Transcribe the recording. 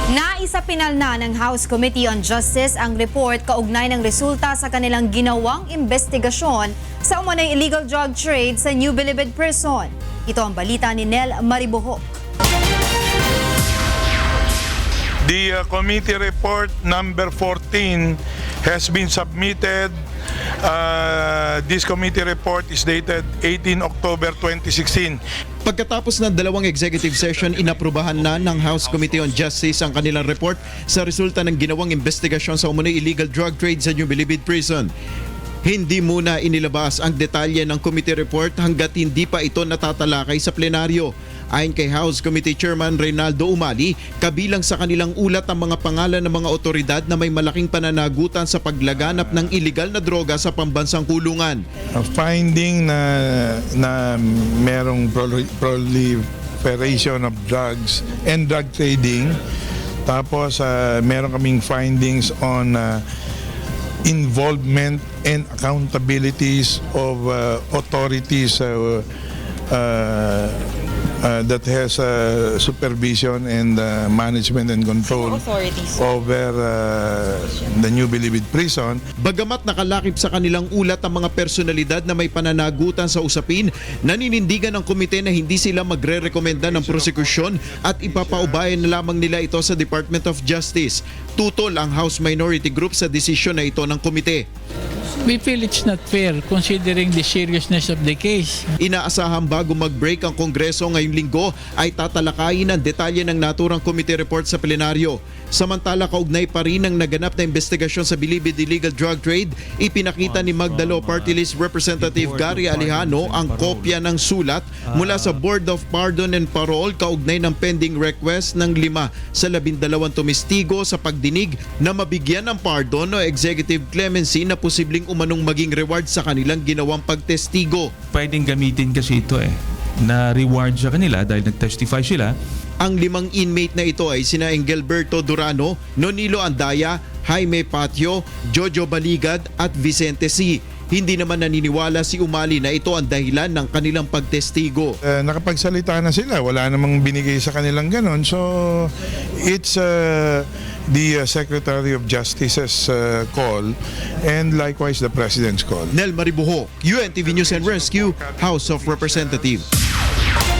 Naisapinal na ng House Committee on Justice ang report kaugnay ng resulta sa kanilang ginawang investigasyon sa umunay illegal drug trade sa New Bilibid Prison. Ito ang balita ni Nel Maribohok. The committee report number 14 has been submitted. This committee report is dated 18 October 2016. Pagkatapos ng dalawang executive session, inaprubahan na ng House Committee on Justice ang kanilang report sa resulta ng ginawang investigasyon sa umunoy illegal drug trade sa New Bilibid Prison. Hindi muna inilabas ang detalye ng committee report hanggat hindi pa ito natatalakay sa plenaryo. Ayon kay House Committee Chairman Reynaldo Umali, kabilang sa kanilang ulat ang mga pangalan ng mga otoridad na may malaking pananagutan sa paglaganap ng iligal na droga sa pambansang kulungan. A finding na merong proliferation of drugs and drug trading. Tapos meron kaming findings on involvement and accountabilities of authorities that has supervision and management and control over the New Bilibid Prison. Bagamat nakalakip sa kanilang ulat ang mga personalidad na may pananagutan sa usapin, naninindigan ng komite na hindi sila magre-rekomenda ng prosekusyon at ipapaubayan na lamang nila ito sa Department of Justice. Tutol ang House Minority Group sa desisyon na ito ng komite. We feel it's not fair considering the seriousness of the case. Inaasahan bago mag-break ang Kongreso ngayong linggo ay tatalakayin ang detalye ng naturang committee report sa plenaryo. Samantala, kaugnay pa rin ang naganap na investigasyon sa Bilibid illegal drug trade, ipinakita ni Magdalo Party List Representative Gary Alejano ang kopya ng sulat mula sa Board of Pardon and Parole kaugnay ng pending request ng 5 sa 12 tumestigo sa pagdinig na mabigyan ng pardon o executive clemency na posibleng umanong maging reward sa kanilang ginawang pagtestigo. Pwedeng gamitin kasi ito na reward sa kanila dahil nag-testify sila. Ang 5 inmate na ito ay sina Engelberto Durano, Nonilo Andaya, Jaime Patio, Jojo Baligad at Vicente C. Hindi naman naniniwala si Umali na ito ang dahilan ng kanilang pagtestigo. Nakapagsalita na sila, wala namang binigay sa kanilang ganon. So it's the Secretary of Justice's call and likewise the President's call. Nel Maribohok, UNTV News and Rescue, House of Representatives.